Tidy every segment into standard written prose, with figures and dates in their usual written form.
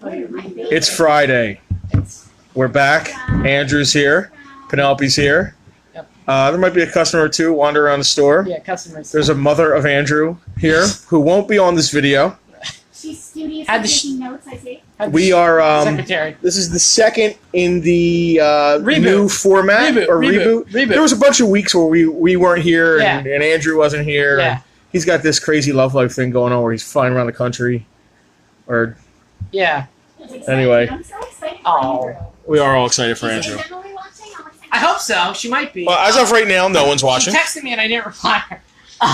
It's Friday. We're back. Andrew's here. Penelope's here. Yep. There might be a customer or two wander around the store. Yeah, customers. There's a mother of Andrew here who won't be on this video. She's studiously Had the taking notes, I see. We are. Secretary. This is the second in the Reboot. new format or reboot. There was a bunch of weeks where we weren't here and Andrew wasn't here. Yeah. He's got this crazy love life thing going on where he's flying around the country. Or Yeah. It's exciting. Anyway. I'm so excited for Oh. Andrew. we are all excited for Is Andrew. Emily watching? I'm excited. I hope so. She might be. Well, as of right now, no one's watching. She texted me and I didn't reply her.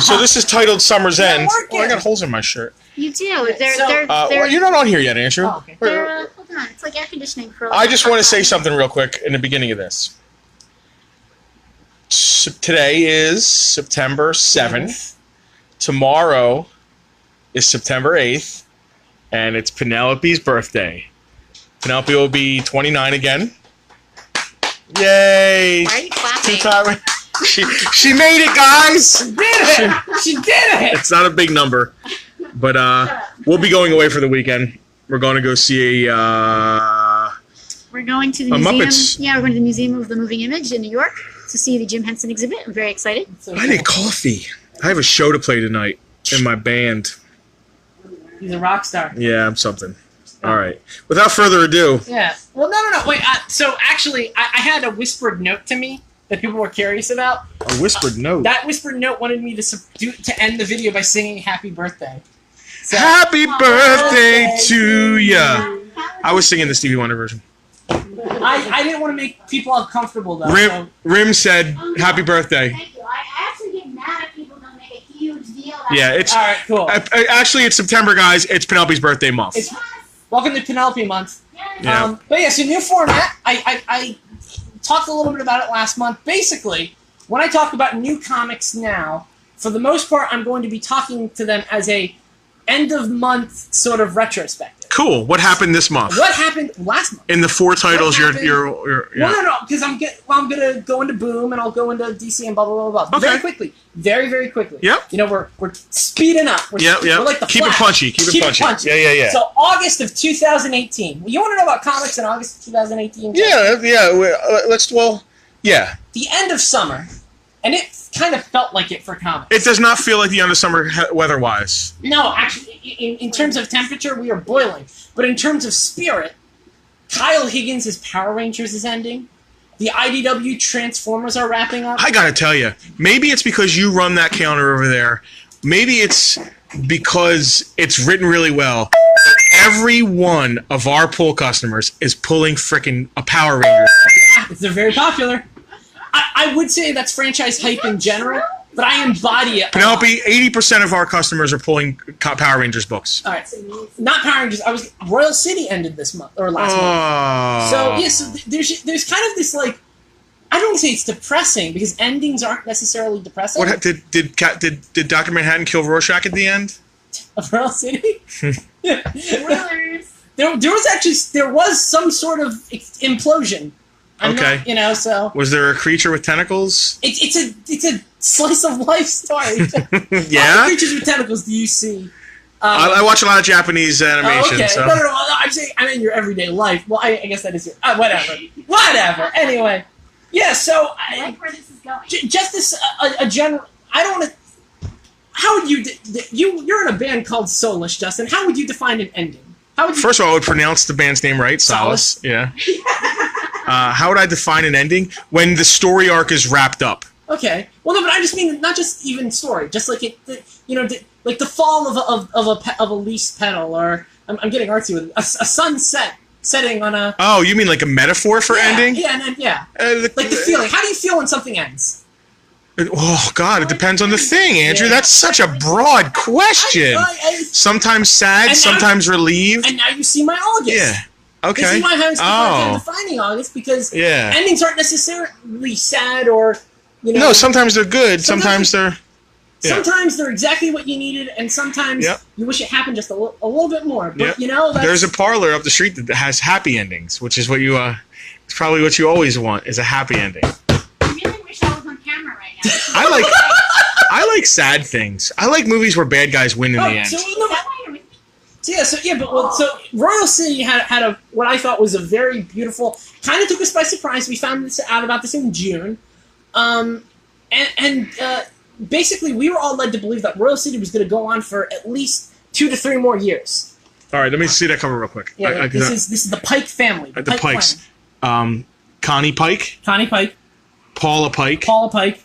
So this is titled Summer's End. working. Oh, I got holes in my shirt. You do. They're, So- they're, Well, you're not on here yet, Andrew. Oh, okay. they're hold on. It's like air conditioning for I just want to say something real quick in the beginning of this. Today is September 7th. Tomorrow is September 8th. And it's Penelope's birthday. Penelope will be 29 again. Yay! Why are you clapping? Two-time. She made it, guys! She did it! She did it! It's not a big number. But we'll be going away for the weekend. We're going to go see We're going to the A museum. Muppets. Yeah, we're going to the Museum of the Moving Image in New York to see the Jim Henson exhibit. I'm very excited. So I need coffee. I have a show to play tonight in my band. He's a rock star. Yeah, I'm something. All right. Without further ado, Yeah. Well, no. Wait. So actually, I had a whispered note to me that people were curious about. a whispered note. That whispered note wanted me to end the video by singing "Happy Birthday." So, Happy birthday to ya. I was singing the Stevie Wonder version. I didn't want to make people uncomfortable though. Rim said, "Happy birthday." Thank you. I actually get mad if people don't make a huge deal out Yeah, of it's All right, cool. actually it's September, guys. It's Penelope's birthday month. It's welcome to Penelope month. Yeah. But yeah, so new format. I talked a little bit about it last month. Basically, when I talk about new comics now, for the most part, I'm going to be talking to them as a end of month sort of retrospective. Cool. What happened this month? What happened last month? In the four titles, What happened? you're yeah. Well, no, because I'm gonna go into Boom and I'll go into DC and blah blah blah blah. Okay. Very quickly, very quickly. Yep. You know, we're speeding up. We're like the Keep it Flash. punchy. Keep it punchy. Yeah. So August of 2018. You want to know about comics in August of 2018? Yeah. Yeah. The end of summer, and it kind of felt like it for comics. It does not feel like the end of summer weather-wise. No, actually, in terms of temperature, we are boiling. But in terms of spirit, Kyle Higgins' Power Rangers is ending. The IDW Transformers are wrapping up. I gotta tell you, maybe it's because you run that counter over there. Maybe it's because it's written really well. Every one of our pull customers is pulling frickin' a Power Ranger. They're very popular. I would say that's franchise hype in general, but I embody it. Penelope, 80% of our customers are pulling Power Rangers books. All right, not Power Rangers. Royal City ended this month or last month. So yeah, so there's kind of this like, I don't want to say it's depressing because endings aren't necessarily depressing. What did Dr. Manhattan kill Rorschach at the end? Of Royal City? Spoilers. There was some sort of implosion. Okay. So Was there a creature with tentacles? it's a slice of life story. Yeah? What creatures with tentacles do you see? I watch a lot of Japanese animation. Okay. So. No. I'm saying in your everyday life. Well, I guess that is your whatever. Anyway, yeah. So I like where this is going. just this a general. I don't want to. How would you? You're in a band called Soulish, Justin. How would you define an ending? How would you? First of all, I would pronounce the band's name right. Solace. Yeah. How would I define an ending? When the story arc is wrapped up. Okay. Well, no, but I just mean not just even story, just like like the fall of a leaf petal, or I'm getting artsy with it. A sunset setting on a. Oh, you mean like a metaphor for ending? Yeah, like the feeling. How do you feel when something ends? Oh God, it depends on the thing, Andrew. That's such a broad question. Sometimes sad, And now- sometimes relieved. And now you see my August. Yeah. Okay. This is why I'm having such a hard time Oh. defining August because Yeah. endings aren't necessarily sad or No, sometimes they're good. Sometimes they're. Yeah. Sometimes they're exactly what you needed, and sometimes Yep. you wish it happened just a little bit more. But Yep. that's, There's a parlor up the street that has happy endings, which is what you. It's probably what you always want is a happy ending. I really wish I was on camera right now. I like sad things. I like movies where bad guys win in the end. So, Is that why you're with me? So Royal City had a what I thought was a very beautiful. Kind of took us by surprise. We found out about this in June, and basically we were all led to believe that Royal City was going to go on for at least 2 to 3 more years. All right, let me see that cover real quick. Yeah, this is the Pike family. The Pikes. Connie Pike. Connie Pike. Paula Pike. Paula Pike.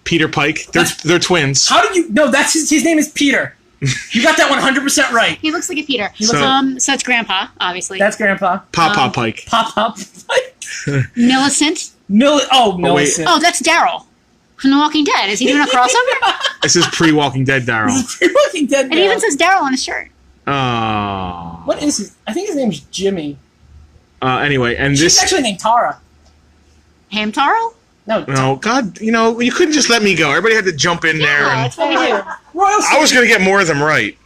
Peter Pike. They're twins. How did you? No, that's his name is Peter. You got that 100% right. He looks like a Peter. So So it's Grandpa, obviously. That's Grandpa. Papa Pike. Papa Pike. Millicent. Millicent. Oh, that's Daryl from The Walking Dead. Is he doing a crossover? This is pre-Walking Dead Daryl. Walking Dead. It even says Daryl on his shirt. Oh. What is his? I think his name's Jimmy. Anyway, and She's this. actually named Tara. Hamtaro? No, God, you couldn't just let me go. Everybody had to jump in there. Yeah, And that's what we do. Royal City. I was going to get more of them right.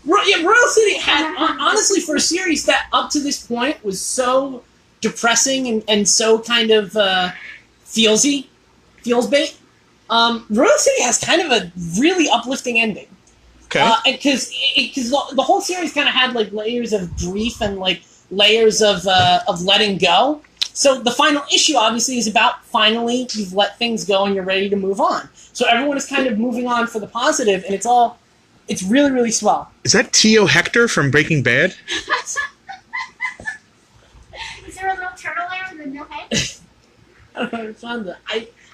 Royal City had, honestly, for a series that up to this point was so depressing and so kind of feels bait, Royal City has kind of a really uplifting ending. Okay. Because the whole series kind of had like layers of grief and like layers of letting go. So the final issue obviously is about finally you've let things go and you're ready to move on. So everyone is kind of moving on for the positive, and it's really, really swell. Is that Tio Hector from Breaking Bad? Is there a little turtle there with no head? I don't understand that.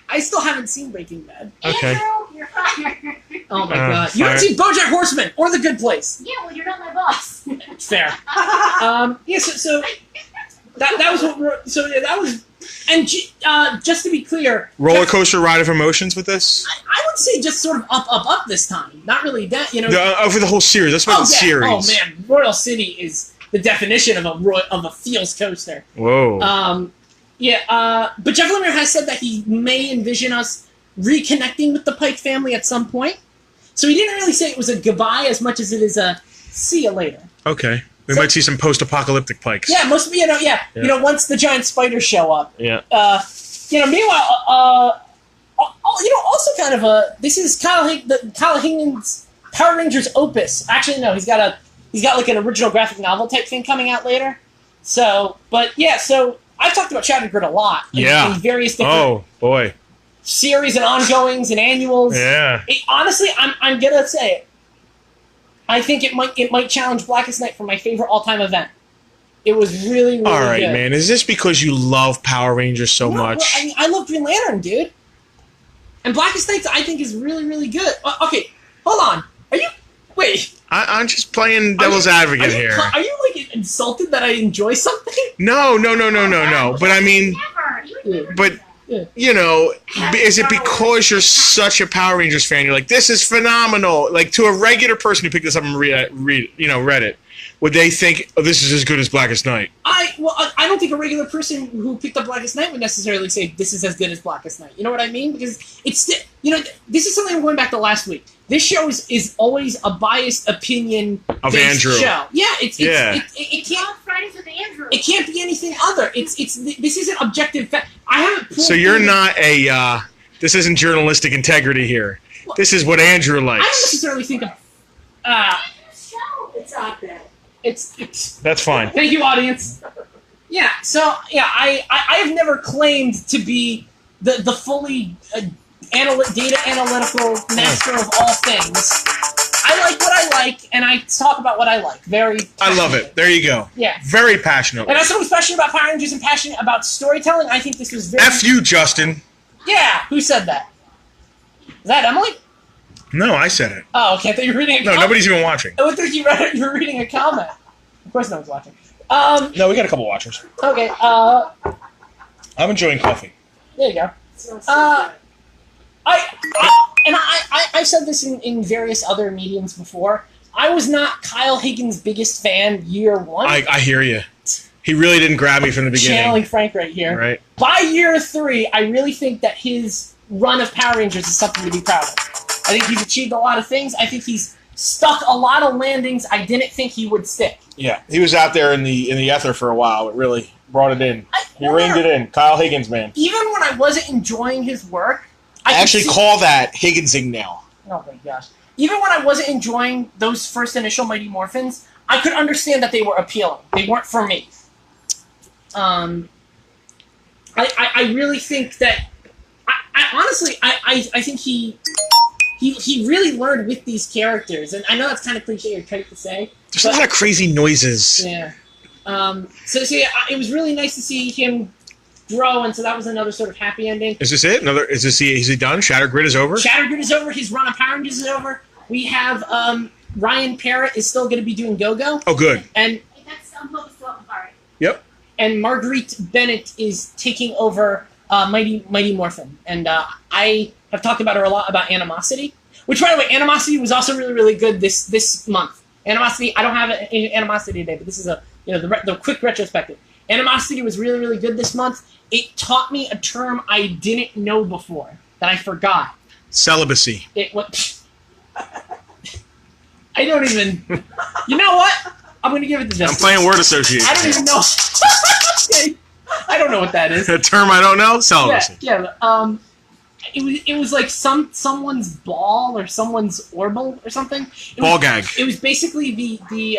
I still haven't seen Breaking Bad. Okay. Andrew, you're fired. Oh my god. You haven't seen BoJack Horseman or The Good Place. Yeah, well, you're not my boss. Fair. So that was what. So yeah, that was. And just to be clear, Roller coaster ride of emotions with this? I would say just sort of up this time. Not really that, Over the whole series. That's about the series. Oh man, Royal City is the definition of a feels coaster. Whoa. But Jeff Lemire has said that he may envision us reconnecting with the Pike family at some point. So he didn't really say it was a goodbye as much as it is a see you later. Okay. We might see some post-apocalyptic Pikes. Yeah, most once the giant spiders show up. Yeah. Meanwhile, also kind of this is Kyle Higgins' Power Rangers opus. Actually, no, he's got like an original graphic novel type thing coming out later. So I've talked about Shattered Grid a lot. In various different series and ongoings and annuals. Yeah. Honestly, I'm gonna say it. I think it might challenge Blackest Night for my favorite all-time event. It was really, really all right, good. man. Is this because you love Power Rangers so much? Well, I love Green Lantern, dude. And Blackest Night, I think, is really, really good. Okay, hold on. Wait. I'm just playing devil's advocate here. Are you, like, insulted that I enjoy something? No. But I mean, is it because you're such a Power Rangers fan? You're like, this is phenomenal. Like, to a regular person who picked this up and read it, would they think, oh, this is as good as Blackest Night? I don't think a regular person who picked up Blackest Night would necessarily say this is as good as Blackest Night. You know what I mean? Because it's this is something I'm going back to last week. This show is always a biased opinion of Andrew. Show. Yeah, it can't Fridays with Andrew. It can't be anything other. This isn't objective fact. I haven't. So you're not this isn't journalistic integrity here. Well, this is what Andrew likes. I don't necessarily think of. It's not bad. It's. That's fine. Thank you, audience. Yeah. So I have never claimed to be the fully data analytical master of all things. I like what I like, and I talk about what I like. I love it. There you go. Yeah. Very passionate. And as someone who's passionate about Power Rangers and passionate about storytelling, I think this was very... F you, Justin. Yeah. Who said that? Is that Emily? No, I said it. Oh, okay. I thought you were reading a comment. No, nobody's even watching. I looked like you were reading a comment. Of course no one's watching. No, we got a couple watchers. Okay. I'm enjoying coffee. There you go. I've said this in various other mediums before. I was not Kyle Higgins' biggest fan year one. I hear you. He really didn't grab me from the beginning. Channeling Frank right here. Right. By year 3, I really think that his run of Power Rangers is something to be proud of. I think he's achieved a lot of things. I think he's stuck a lot of landings I didn't think he would stick. Yeah, he was out there in the ether for a while. It really brought it in. He reined it in. Kyle Higgins, man. Even when I wasn't enjoying his work, I actually call that Higginsing now. Oh my gosh. even when I wasn't enjoying those first initial Mighty Morphins, I could understand that they were appealing. They weren't for me. I really think that I think he really learned with these characters, and I know that's kind of cliche or trite to say. There's a lot of crazy noises. Yeah. So yeah, it was really nice to see him grow, and so that was another sort of happy ending. Is this it? Is he done? Shattered Grid is over? Shattered Grid is over. His run on Power Rangers is over. We have Ryan Parrott is still going to be doing Go-Go. Oh, good. And Yep. And Marguerite Bennett is taking over Mighty Morphin. And I have talked about her a lot about Animosity, which, by the way, Animosity was also really, really good this month. Animosity, I don't have Animosity today, but this is the quick retrospective. Animosity was really, really good this month. It taught me a term I didn't know before that I forgot. Celibacy. I don't even... You know what? I'm going to give it to Justin. I'm playing word association. I don't even know. I don't know what that is. A term I don't know? Celibacy. Yeah. It was like someone's ball or someone's orbital or something. Ball gag. It was basically the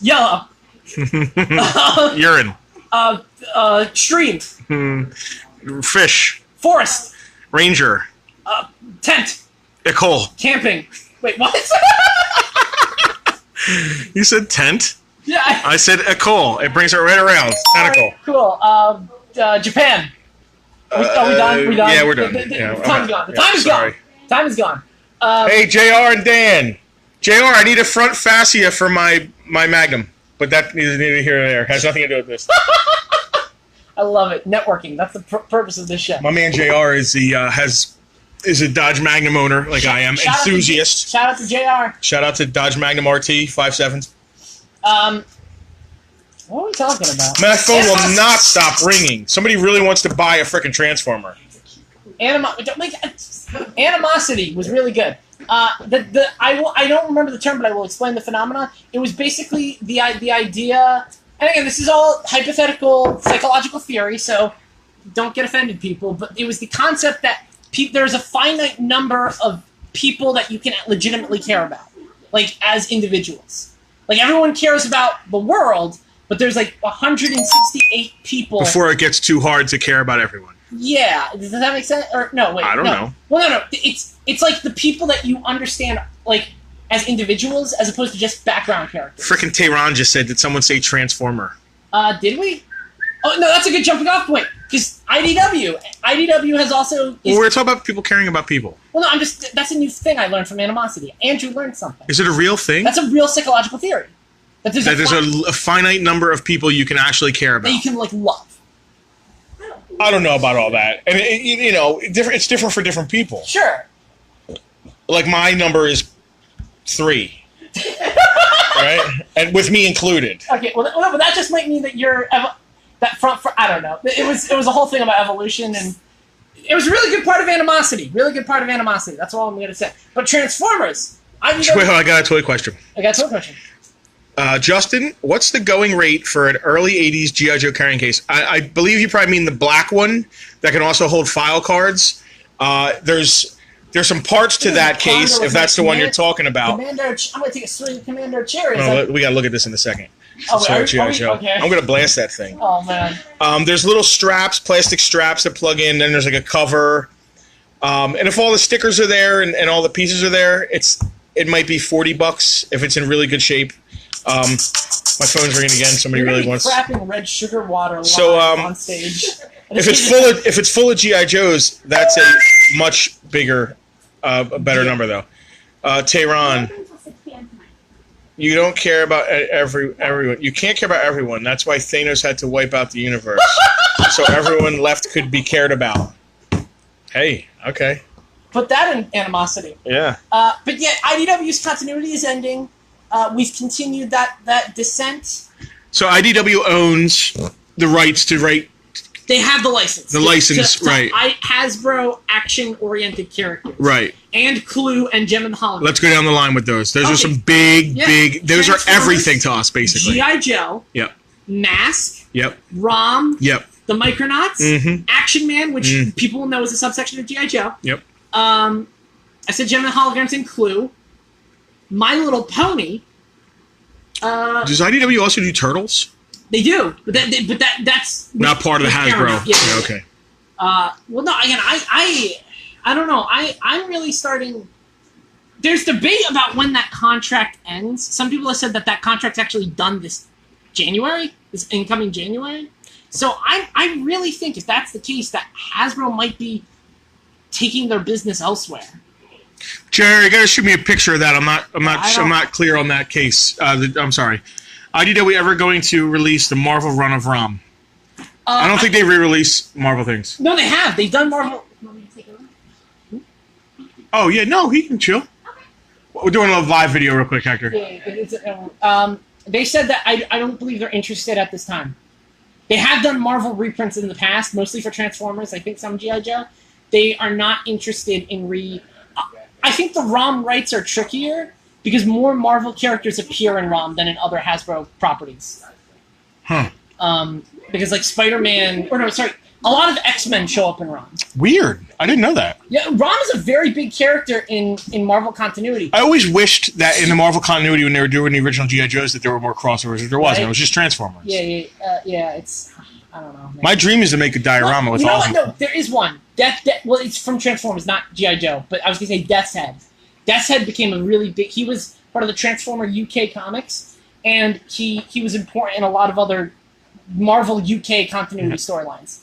yellow. Urine. Stream. Fish. Forest. Ranger. Tent. Nicole. Camping. Wait, what? You said tent? Yeah. I said Ecole. It brings it right around. Tentacle. Cool. Japan. Are we done? We done? Yeah, we're done. The time's gone. The time is gone. Time is gone. Hey, JR and Dan. JR, I need a front fascia for my Magnum. But that neither here nor there. Has nothing to do with this. I love it. Networking. That's the purpose of this show. My man JR is a Dodge Magnum owner, like I am. Enthusiast. Shout out to JR. Shout out to Dodge Magnum RT 5.7s. What are we talking about? My phone will not stop ringing. Somebody really wants to buy a frickin' Transformer. Animosity was really good. I don't remember the term, but I will explain the phenomenon. It was basically the idea, and again, this is all hypothetical psychological theory, so don't get offended, people. But it was the concept that there's a finite number of people that you can legitimately care about, like as individuals. Like everyone cares about the world, but there's like 168 people. Before it gets too hard to care about everyone. Yeah, does that make sense? Or no, wait, I don't know. Well, no. It's like the people that you understand, like as individuals, as opposed to just background characters. Frickin' Tehran just said, did someone say Transformer? Did we? Oh no, that's a good jumping off point because IDW has also. Well, we're talking about people caring about people. Well, no, that's a new thing I learned from Animosity. Andrew learned something. Is it a real thing? That's a real psychological theory. That there's a finite number of people you can actually care about. That you can like love. I don't know about all that, and it's different for different people. Sure. Like my number is 3, right, and with me included. Okay, well, but that just might mean that you're that front. I don't know. It was a whole thing about evolution, and it was a really good part of Animosity. Really good part of Animosity. That's all I'm going to say. But Transformers. I got a toy question. Justin, what's the going rate for an early 80s G.I. Joe carrying case? I believe you probably mean the black one that can also hold file cards. There's some parts to that case, if that's the one you're talking about. I'm going to take a swing at Commander Cherry. We got to look at this in a second. Okay. I'm going to blast that thing. Oh, man. There's little straps, plastic straps that plug in, then there's like a cover. And if all the stickers are there and all the pieces are there, it might be $40 if it's in really good shape. My phone's ringing again. Somebody really wants. Crapping red sugar water on stage. If it's full of GI Joes, that's a much bigger, a better number though. Tehran, you don't care about everyone. You can't care about everyone. That's why Thanos had to wipe out the universe, so everyone left could be cared about. Hey, okay. Put that in Animosity. Yeah. But yeah, IDW's continuity is ending. We've continued that descent. So IDW owns the rights to write. They have the license. Right. Hasbro action-oriented characters. Right. And Clue and Gem and the Hologram. Let's go down the line with those. Those are some big. Those are everything to us, basically. G.I. Joe. Yep. Mask. Yep. ROM. Yep. The Micronauts. Mm-hmm. Action Man, which people will know is a subsection of G.I. Joe. Yep. I said Gem and Holograms and Clue. My Little Pony. Does IDW also do Turtles? They do, but that's Not part of the Hasbro. Yeah. Okay. Well, no. Again, I don't know. I'm really starting. There's debate about when that contract ends. Some people have said that contract's actually done this January, this incoming January. So I really think if that's the case, that Hasbro might be taking their business elsewhere. Jerry, you gotta shoot me a picture of that. I'm not clear on that case. I'm sorry. IDW ever going to release the Marvel run of ROM? I don't think they re-release Marvel things. No, they have. They've done Marvel. Want me to take a look? Oh yeah, no, he can chill. We're doing a live video real quick, Hector. They said that I don't believe they're interested at this time. They have done Marvel reprints in the past, mostly for Transformers. I think some G.I. Joe. They are not interested in I think the ROM rights are trickier because more Marvel characters appear in ROM than in other Hasbro properties. Huh. Because like Spider-Man, a lot of X-Men show up in ROM. Weird. I didn't know that. Yeah, ROM is a very big character in Marvel continuity. I always wished that in the Marvel continuity when they were doing the original G.I. Joes that there were more crossovers, but there wasn't. Right? It was just Transformers. Yeah, it's... I don't know. Man. My dream is to make a diorama with all of them. No, there is one. Well, it's from Transformers, not G.I. Joe, but I was going to say Death's Head. Death's Head became a really big... He was part of the Transformer UK comics, and he was important in a lot of other Marvel UK continuity storylines.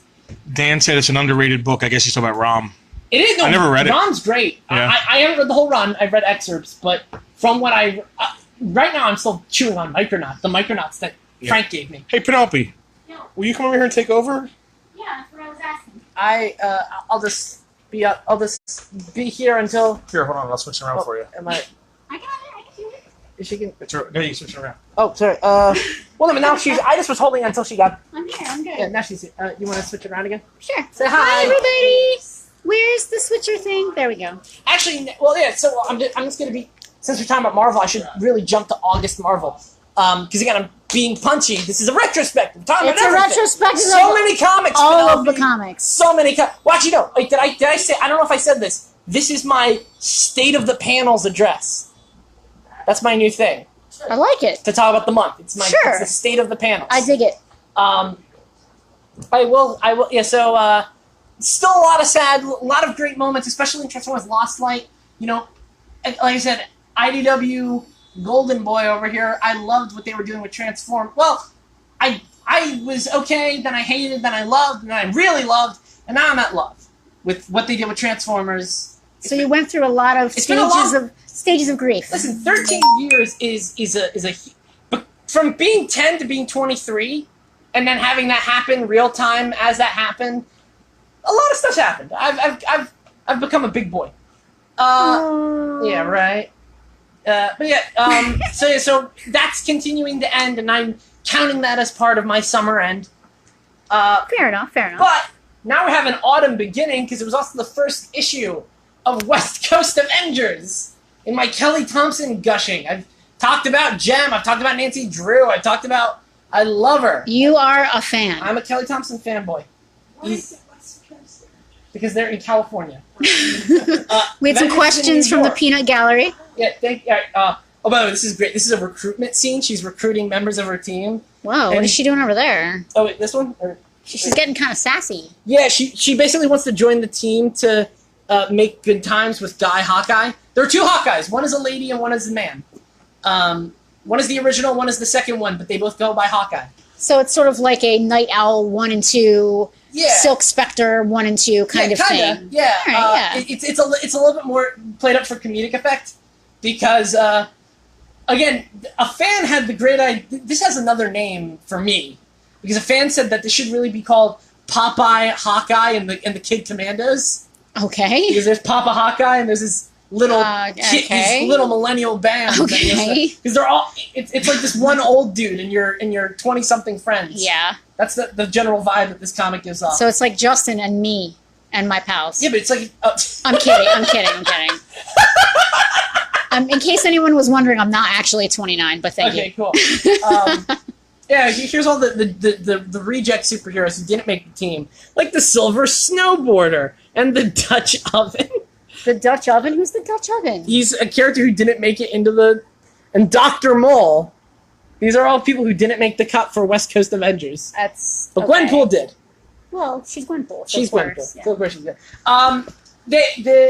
Dan said it's an underrated book. I guess he's talking about ROM. It is. No, I never read it. ROM's great. Yeah. I haven't read the whole run. I've read excerpts, but from what right now I'm still chewing on Micronauts, the Micronauts that Frank gave me. Hey, Penelope. No. Will you come over here and take over? Yeah, that's what I was asking. I'll just be here until. Here, hold on. I'll switch around for you. Am I? I got it. I can do it. Is she can? No, you can switch around. Oh, sorry. Well, no, but now she's. I just was holding until she got. I'm here. I'm good. Yeah, now she's. You want to switch it around again? Sure. Say hi. everybody. Where's the switcher thing? There we go. Actually, well, yeah. So I'm just gonna be. Since we're talking about Marvel, I should really jump to August Marvel. Because again, I'm being punchy. This is a retrospective. It's a retrospective. So many comics. All of the comics. So many. Well, actually, no. Wait, did I say? I don't know if I said this. This is my state of the panels address. That's my new thing I like it. to talk about the month. It's Sure. It's the state of the panels. I dig it. I will. Yeah. So, still a lot of great moments, especially in Transformers Lost Light. You know, and like I said, IDW Golden Boy over here. I loved what they were doing with Transform. Well, I was okay, then I hated, then I loved, then I really loved, and now I'm at love with what they did with Transformers. So you went through a lot of It's been a stages of grief. Listen, 13 years is a but from being 10 to being 23, and then having that happen real time as that happened. A lot of stuff's happened. I've become a big boy. Yeah, right. But yeah, so that's continuing to end, and I'm counting that as part of my summer end. Fair enough. But now we have an autumn beginning because it was also the first issue of West Coast Avengers in my Kelly Thompson gushing. I've talked about Jem. I've talked about Nancy Drew. I love her. You are a fan. I'm a Kelly Thompson fanboy. Because they're in California. We had some Avengers in questions New from the York. Peanut Gallery. Yeah, oh, by the way, this is great. This is a recruitment scene. She's recruiting members of her team. Whoa, what And- is she doing over there? Oh, wait, this one? She's getting kind of sassy. Yeah, she basically wants to join the team to make good times with Guy Hawkeye. There are two Hawkeyes. One is a lady and one is a man. One is the original, one is the second one, but they both go by Hawkeye. So it's sort of like a Night Owl 1 and 2, Yeah. Silk Spectre 1 and 2 kind of kinda, thing. Yeah. All right, yeah. It's a little bit more played up for comedic effect because, again, a fan had the great idea. This has another name for me because a fan said that this should really be called Popeye, Hawkeye, and the Kid Commandos. Okay. Because there's Papa Hawkeye and there's his little okay. his little millennial band. Okay. Because they're all it's like this one old dude and your 20-something friends. Yeah. That's the general vibe that this comic gives off. So it's like Justin and me and my pals. yeah, but it's like I'm kidding. In case anyone was wondering, I'm not actually 29, but thank okay, you. cool. Yeah, here's all the reject superheroes who didn't make the team, like the Silver Snowboarder and the Dutch Oven. The Dutch Oven? Who's the Dutch Oven? He's a character who didn't make it into the... And Dr. Mole. These are all people who didn't make the cut for West Coast Avengers. That's... But okay. Gwenpool did. Well, she's Gwenpool. So She's of course, Gwenpool. yeah. So of course she's good.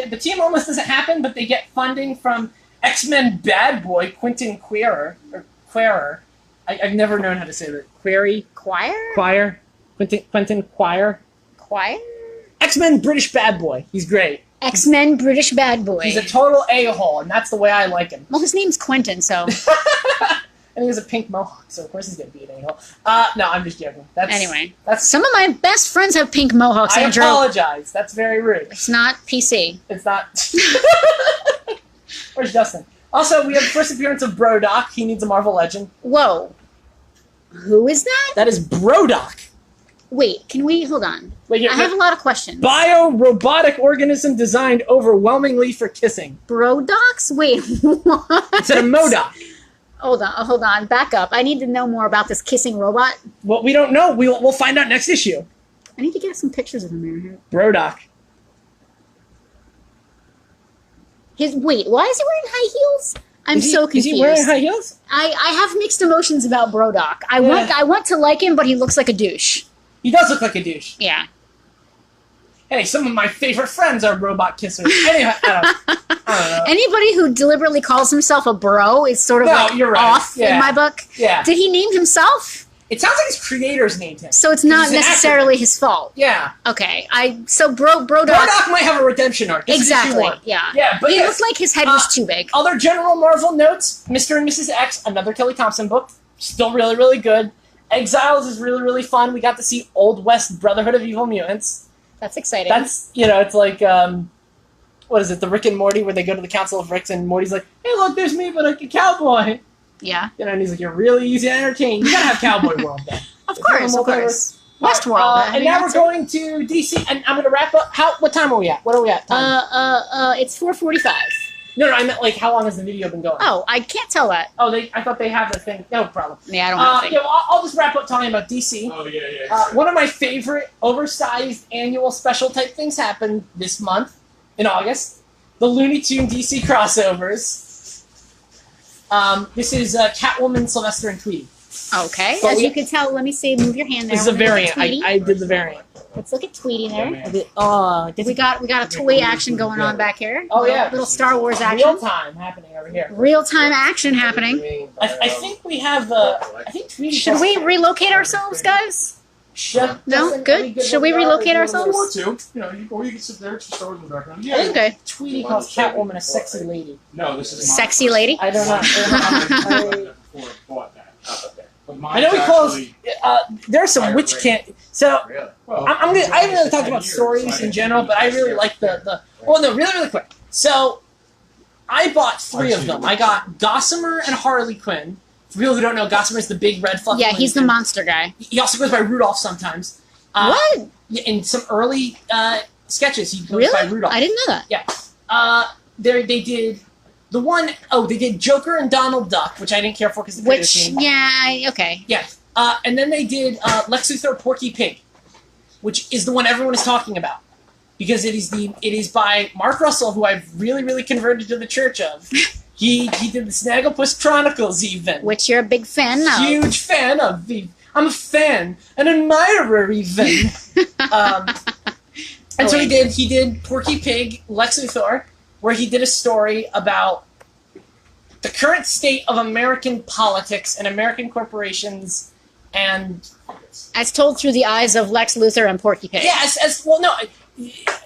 The team almost doesn't happen, but they get funding from X-Men bad boy Quentin Quire. Or Quire. I've never known how to say that. Query? Choir? Quire? Quentin Quire? Choir? X-Men British bad boy. He's great. X-Men British Bad Boy. He's a total a-hole, and that's the way I like him. Well, his name's Quentin, so... And he has a pink mohawk, so of course he's going to be an a-hole. No, I'm just joking. Anyway. That's. Some of my best friends have pink mohawks, I Andrew. apologize. That's very rude. It's not PC. It's not. Where's Justin? Also, we have the first appearance of Brodok. He needs a Marvel Legend. Whoa. Who is that? That is Brodok. Wait, can we... Hold on. Wait, I have a lot of questions. Bio-robotic organism designed overwhelmingly for kissing. Brodox? Wait, what? Instead of MODOK. Hold on. Back up. I need to know more about this kissing robot. Well, we don't know. We'll find out next issue. I need to get some pictures of him here. Brodok. Wait, why is he wearing high heels? I'm so confused. Is he wearing high heels? I have mixed emotions about Brodok. I want to like him, but he looks like a douche. He does look like a douche. Yeah. Hey, some of my favorite friends are robot kissers. Anyway, I don't know. Anybody who deliberately calls himself a bro is sort of you're right. off in my book. Yeah. Did he name himself? It sounds like his creators named him. So it's not He's an necessarily his fault. Yeah. Okay. Brodok Brodok might have a redemption arc. This is issue exactly. 1. Yeah. Yeah, but he yes. looked like his head was too big. Other general Marvel notes: Mr. and Mrs. X, another Kelly Thompson book, still really, really good. Exiles is really, really fun. We got to see Old West Brotherhood of Evil Mutants. That's exciting. That's, it's like, what is it, the Rick and Morty, where they go to the Council of Ricks, and Morty's like, hey, look, there's me, but like a cowboy. Yeah. And he's like, you're really easy to entertain. You gotta have Cowboy World, then. Of course. Westworld. And now we're going to DC, and I'm gonna wrap up. What time are we at? What are we at? Time? It's 4:45. No, I meant, like, how long has the video been going? Oh, I can't tell that. Oh, I thought they have the thing. No problem. Yeah, I don't have a thing. Yeah, well, I'll just wrap up talking about DC. Oh, yeah. One of my favorite oversized annual special type things happened this month, in August. The Looney Tune DC crossovers. This is Catwoman, Sylvester, and Tweety. Okay. But As you can tell, let me see. Move your hand there. This is a We're gonna look at variant. Tweety. I did the variant. Let's look at Tweety there. We We got a toy action going on back here. Oh, yeah. Little Star Wars real action. time happening over here. Real time action happening. I think we have. I think Tweety. Should we relocate ourselves, guys? No? Good? Should we relocate ourselves? If you want to, or you can sit there, just Star Wars in the background. Yeah. Okay. Tweety calls Catwoman a sexy lady. No, this is Sexy lady. I don't know. Before I bought that. But I know he calls. actually- There are some witch can't. So Really? Well, I haven't really talked 10 about years, stories I in general, but I really like the. Well, no, really, really quick. So I bought 3 of them. I got Gossamer and Harley Quinn. For people who don't know, Gossamer is the big red fucking. Yeah, he's the Quinn. monster guy. He also goes by Rudolph sometimes. What? Yeah, in some early sketches, he goes Really? by Rudolph. I didn't know that. Yeah. They did the one oh they did Joker and Donald Duck, which I didn't care for because the Which, scene. okay. Yeah. And then they did Lex Luthor Porky Pig, which is the one everyone is talking about. Because it is by Mark Russell, who I've really, really converted to the church of. He did the Snagglepuss Chronicles even. Which you're a big fan of. Huge fan of the. I'm a fan, an admirer even. And so he did Porky Pig, Lex Luthor, where he did a story about the current state of American politics and American corporations, and As told through the eyes of Lex Luthor and Porky Pig. yeah,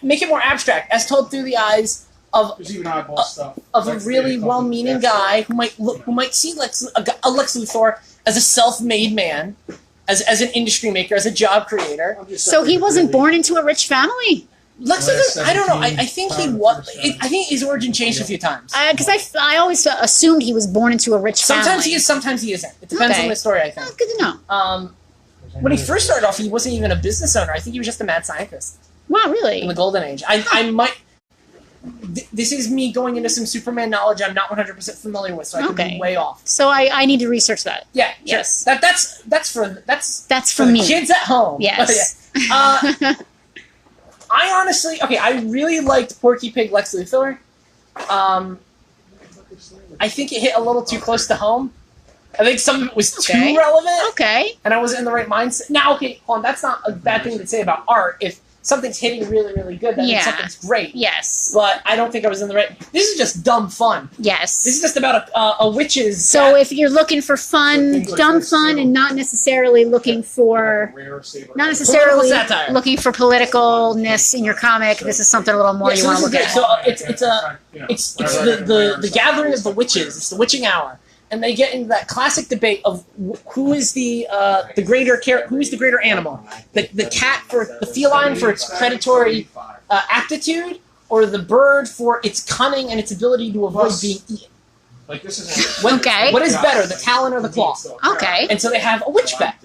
make it more abstract, as told through the eyes of There's even eyeball stuff. of a Lex really Luthor. well-meaning guy who might see Lex Luthor as a self-made man, as an industry maker, as a job creator. So he wasn't born into a rich family? Lex Luthor, I don't know. I think he was. I think his origin changed a few times. Because I always assumed he was born into a rich family. Sometimes he is, sometimes he isn't. It depends Okay. on the story, I Oh, think. good to know. When he first started off, he wasn't even a business owner. I think he was just a mad scientist Wow, in really? the Golden Age. I might. This is me going into some Superman knowledge I'm not 100% familiar with, so I could Okay. be way off. So I need to research that. Yeah, sure. Yes. That's for That's for the me. kids at home. Yes. Yeah. I honestly, okay, I really liked Porky Pig Lex Luthor. I think it hit a little too close to home. I think some of it was Okay. too relevant, Okay. and I wasn't in the right mindset. Now, okay, hold on, that's not a bad thing to say about art. If something's hitting really, really good, then Yeah. something's great. Yes. But I don't think I was in the right. This is just dumb fun. This Yes. is just about a witch's. So if you're looking for fun, dumb fun, and not necessarily looking for, not necessarily Political satire. looking for politicalness in your comic, this is something a little more Yeah, you so want to this look is at. it. So it's the gathering of the witches. It's the witching hour, and they get into that classic debate of who is the greater who is the greater animal, the cat for the feline for its predatory aptitude, or the bird for its cunning and its ability to avoid being eaten. Like this is Okay. What is better, the talon or the claw? Okay. And so they have a witch bet,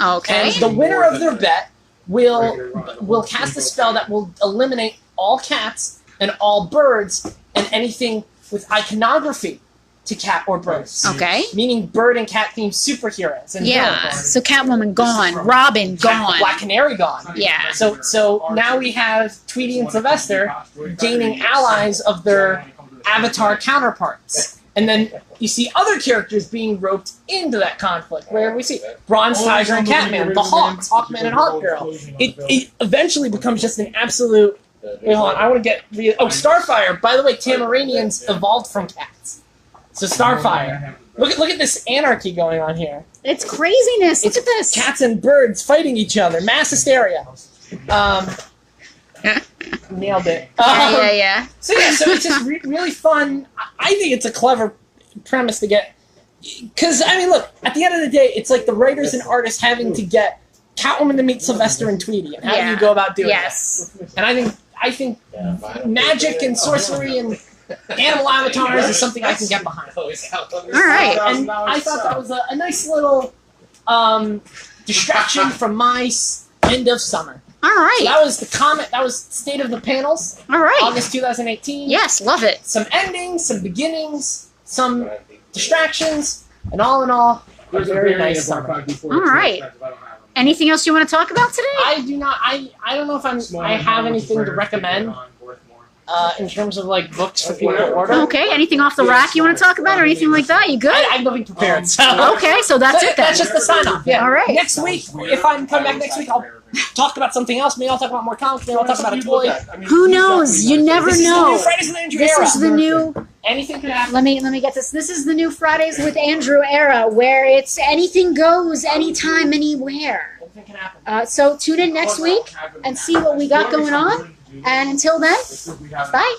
Okay. and the winner of their bet will cast a spell that will eliminate all cats and all birds and anything with iconography to cat or birds. Okay. Meaning bird and cat themed superheroes. And Yeah. villains. So Catwoman gone, Robin gone. Black Canary gone. Yeah. So now we have Tweety and Sylvester gaining allies of their Avatar counterparts. And then you see other characters being roped into that conflict, where we see Bronze Tiger and Catman, the Hawks, Hawkman and Hawkgirl. It eventually becomes just an absolute. Wait, hold on. I want to get. Starfire. By the way, Tamaranians evolved from cats. So Starfire. Look at this anarchy going on here. It's craziness. Look at this. Cats and birds fighting each other. Mass hysteria. Nailed it. Yeah. So it's just really fun. I think it's a clever premise to get. Because, I mean, look, at the end of the day, it's like the writers and artists having to get Catwoman to meet Sylvester and Tweety. And how do you go about doing Yes. that? And I think magic and sorcery and animal avatars is something I can get behind. All right. And I thought that was a nice little distraction from my end of summer. All So right. that was the comment. That was State of the Panels, All right. August 2018. Yes, love it. Some endings, some beginnings, some distractions, and all in all, a very nice summer. All right. Anything else you want to talk about today? I do not. I don't know if I have anything to recommend in terms of like books for people to order. Okay. Anything off the rack you want to talk about or anything like that? You good? I have nothing prepared. So Okay, so that's it then. That's just the sign off. Yeah. All right. Next week, if I'm coming back next week, I'll talk about something else. Maybe I'll talk about more comics. Maybe I'll talk about a toy. Who knows? You never This is the know. new Fridays with Andrew This era. is the new. Anything could happen. Let me get this. This is the new Fridays with Andrew era, where it's anything goes, anytime, anywhere. Anything can happen. So tune in next week and see what we got going on. And until then, bye.